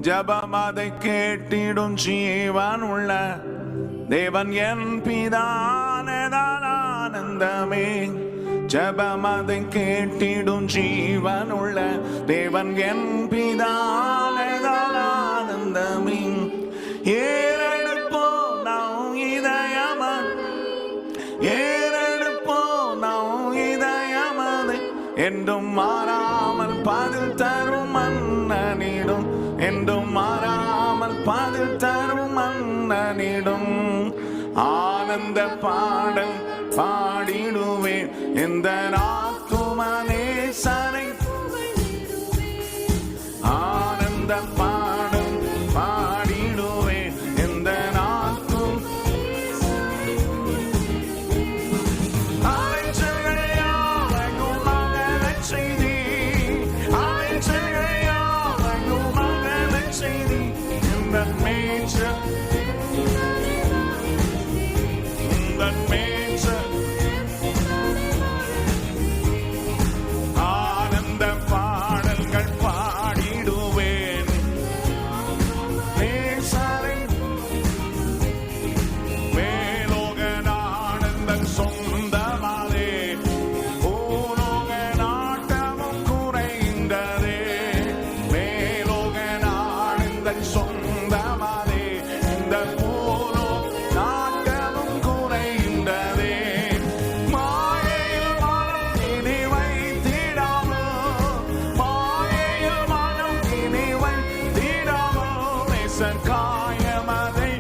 ஜபம் அதை கேட்டிடும் ஜீவன் உள்ள தேவன் என் பிதானேதான் ஆனந்தமே. ஜபம் அதை கேட்டிடும் ஜீவன் உள்ள தேவன் என் பிதானேதான் ஆனந்தமே. ஏறெடுப்போ நாம் இதயமா, ஏறெடுப்போ நாம் இதயமதை என்றும் மாறாமல் பதில் தரும் மன்னனிடும், என்றும் மாறாமல் பதில் தரும் மன்னனிடும். ஆனந்த பாடல் பாடிடுவேன் இந்த ஆத்துமனேசனை. ஆனந்த பாடல் பாடிடுவேன் இந்த ஆத்தும் அலைச்சலையாவகும் மகனைச் செய்தி, அலைச்சலையாவகும் மகனைச் செய்தி இந்த மேய்ச்சல், இந்த மேய்ச்சல். ஆனந்த பாடல்கள் பாடிடுவேன் நேசரை. மேலோக ஆனந்தம் சொந்தமாதே, பூலோக நாட்டமும் குறைந்ததே. மேலோக ஆனந்தம் சொந்தமாதே, இந்த பூலோக நாட்டமும் குறைந்ததே. மாயையில் மனம் இனி வைத்திடாமோ, மாயையில் மனம் இனி வைத்திடாமோ. நேசர் காயமதை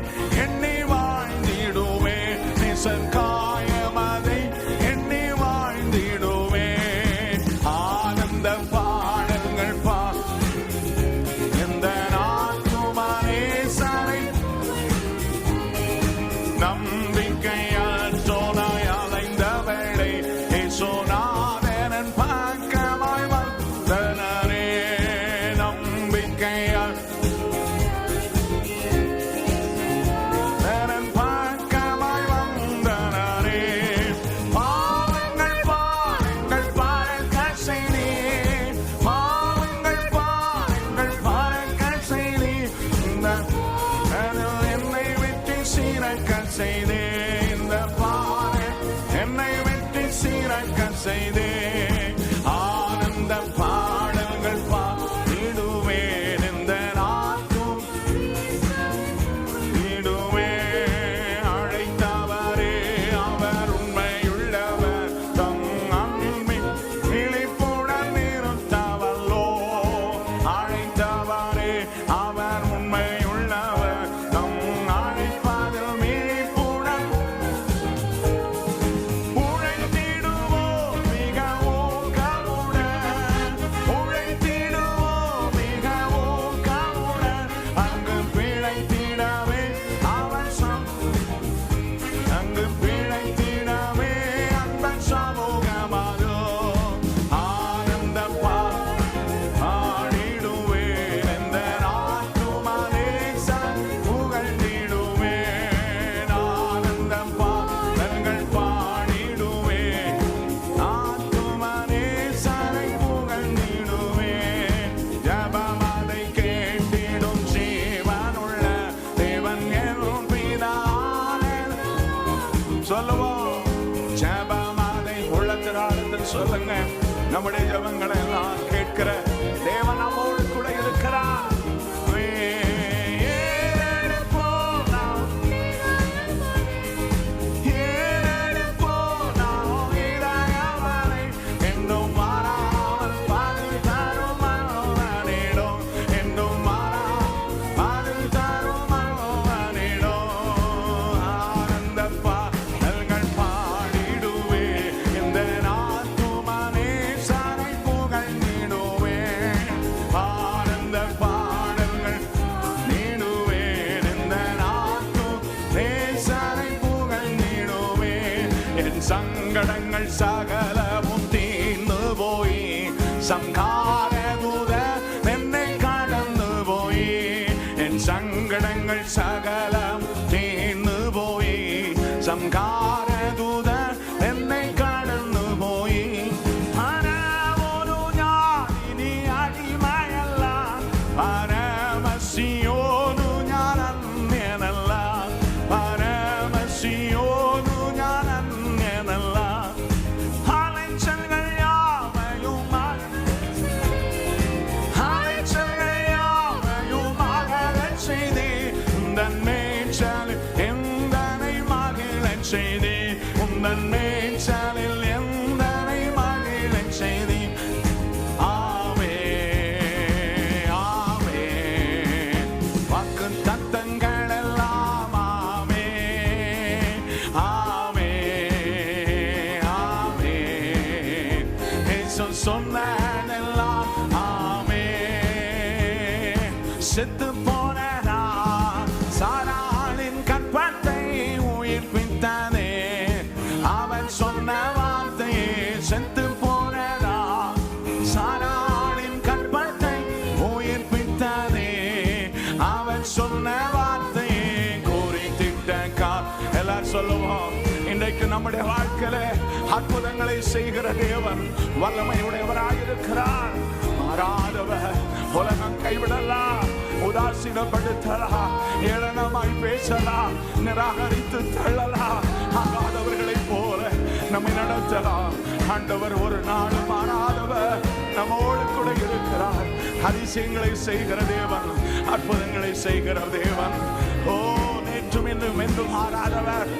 எண்ணி வாழ்ந்திடுவே, நேசர் காயமதை எண்ணி வாழ்ந்திடுவே. ஆனந்த பாடல்கள் எந்த ஆத்துமனேசனை. நம்பிக்கையற்றோனாய் அலைந்த வேளை இயேசுநாதன் பக்கமாய் வந்தனரே. நம்பிக்கையற்றோனாய் பக்கமாய் வந்தனரே. பாவங்கள் பாருங்கள் பறக்க செய்தி, பாவங்கள் பாருங்கள் பறக்க செய்தி. இந்த என்னை விட்டு சீரக்க செய்தே, இந்த பாறை என்னை விட்டு சீரக்க செய்தே. ஆனந்த பாடல்கள் பாடிடுவேன் இந்த நாட்டும் இடுவே. அழைத்தவரே அவர் உண்மையுள்ளவர், தம் அன்பின் விழிப்புடன் இருந்தவல்லோ. அழைத்தவரே அவர் உண்மையுள்ளவர், தம் அழைப்பதில் விழிப்புடன் உழைத்திடுவோம் மிக ஊக்கமுடன், உழைத்திடுவோம் மிக ஊக்கமுடன். அங்கு பிழைத்திடவே அவன் அங்கு பிழைத்திடவே அந்த சமூகமாதோ. ஆனந்த பாடிடுவேன் இந்த ஆத்துமனேசன் புகழ்ந்திடுவேன். ஆனந்த பாடல்கள் பாடிடுவேன், ஆத்துமனேசனை புகழ்ந்திடுவேன். ஜபம் அதை கேட்டிடும் ஜீவனுள்ள தேவன் என் பிதானே. சொல்லுவோம் ஜபம் அதை உள்ளத்தில் ஆழத்தில் சொல்லுங்க. நம்முடைய ஜபங்களை எல்லாம் கேட்கிற தேவன் நம்மோடு கூட இருக்கிறார். ஏறெடுப்போம் நாம், ஏறெடுப்போம் நாம் இதயமதை என்றும் மாறாமல் பதில் தரும் மனோவனிடம், என்றும் மாறாமல் பதில் தரும் மனோவனிடம். ஆனந்த பாடல்கள் பாடிடுவே இந்த ஆத்துமனேசனை புகழ்ந்திடுவே. ஆனந்த பாடல்கள் நீடுவேன் இந்த ஆத்துமனேசனை புகழ்ந்திடுவே. என் சங்கடங்கள் சகலமும் தீர்ந்து போய், சங்கார தூதன் என்னை கடந்து போய். என் சங்கடங்கள் சகலம் தீர்ந்து போய், சங்கார தூதன் என்னை கடந்து போய். பரமொரு ஞானி நீ அடிமையல்ல, பரமசி செத்து போனதா, சாராளின் கற்பத்தை உயிர்ப்பித்ததே, அவன் சொன்ன வார்த்தையே செத்து போனதா, சாராளின் கற்பத்தை உயிர்ப்பித்ததே, அவன் சொன்ன வார்த்தையே குறித்திட்ட கால். எல்லாரும் சொல்லுவோம், இன்றைக்கு நம்முடைய வாழ்க்கையில அற்புதங்களை செய்கிற தேவன் வல்லமையுடையவராயிருக்கிறார். மாறாதவர். உலகம் கைவிடலாம், உதாசீனப்படுத்தலாம், ஏளனமாய் பேசலாம், நிராகரித்து தள்ளலாம், ஆகாதவர்களை போல நம்மை நடத்தலாம். ஆண்டவர் ஒரு நாள் மாறாதவர், நம்மோடு கூட இருக்கிறார். அதிசயங்களை செய்கிற தேவன், அற்புதங்களை செய்கிற தேவன். ஓ, நேற்றும் இன்றும் என்றும் மாறாதவர்.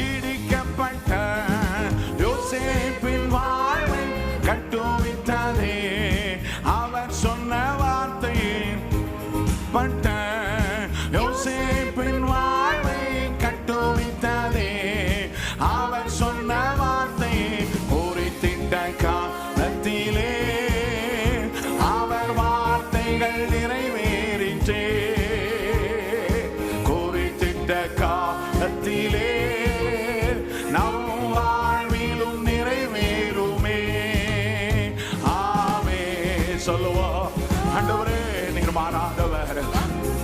இடிக்கப்பட்ட யோசேப்பின் வாழ்வை கட்டுவித்ததே, அவர் சொன்ன வார்த்தையை பட்ட யோசேப்பின் வாழ்வை கட்டுவித்ததே, அவர் சொன்ன வார்த்தையை குறித்திட்ட காலத்திலே அவர் வார்த்தைகள் நிறைவேறிற்றே, குறித்திட்ட காலத்திலே நம் வாழ்விலும் நிறைவேறுமே. ஆமே சொல்லுவோம், ஆண்டவரே நீர் மாறாதவர்.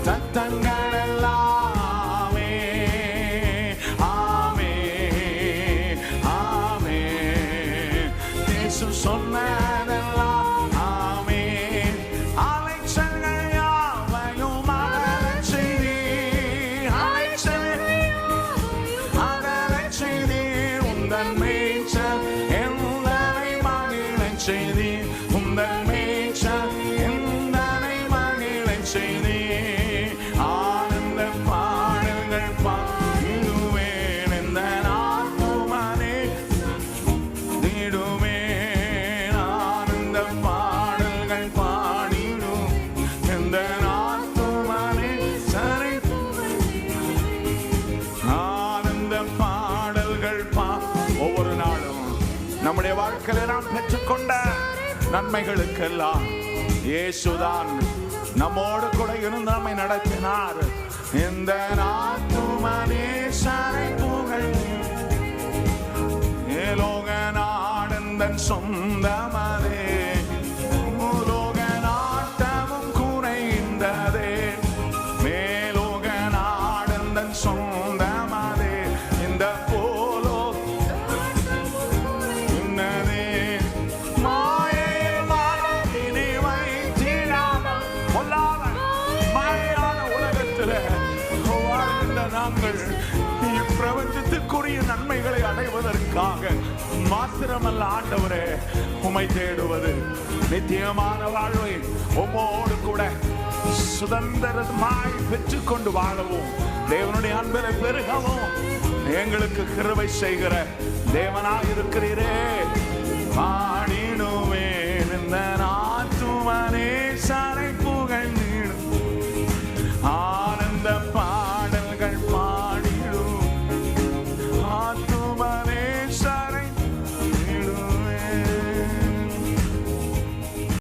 சத்தங்கள் எல்லாமே ஆமே ஆமே, இயேசு சொன்னதெல்லாம் ஆமே. அலைச்சல்கள் யாவையும் அகலச் செய்தீர், அகலச் செய்தீர், உந்தன் மேய்ச்சல் என்னை மகிழச் செய்தீர், உந்தன் மேய்ச்சல் என்னை மகிழச் செய்தீர். ஆனந்த பாடல்கள் பாடுவேன், இந்த ஆத்துமனே திடுவேன், ஆனந்த பாடல்கள் பாடிடும், இந்த ஆத்துமனே சரி, ஆனந்த பாடல்கள் ஒவ்வொரு நாளும் நம்முடைய வாழ்க்கையில நாம் பெற்றுக்கொண்ட நன்மைகளுக்கெல்லாம் இயேசுதான் நம்மோடு கூட இருந்து நம்மை நடத்தினார். இந்த ஆத்துமனே சரை புகழ், ஏலோக நாடந்தன் சொந்தமதே, பூலோக நாட்டமும் குறைந்ததே, மேலோக நாடந்தன் சொந்தமதே, இந்த போலோ இன்னதே, மாயையில் மனதினை வைத்திடாமல் பொல்லாத மாயான உலகத்தில் வாழ்கின்ற நாங்கள் இப்பிரபஞ்சத்துக்குரிய நன்மைகளை அடைவதற்காக மாத்திரமல்ல ஆண்டவரே, உம்மை தேடுவது நித்தியமான வாழ்வை உம்மோடு கூட சுதந்திரமாய் பெற்றுக்கொண்டு வாழவும், தேவனுடைய அன்பிலை பெருகவும் எங்களுக்கு கிருபை செய்கிற தேவனாய் இருக்கிறீரே. பாடிடுவேன் இந்த ஆத்துமனே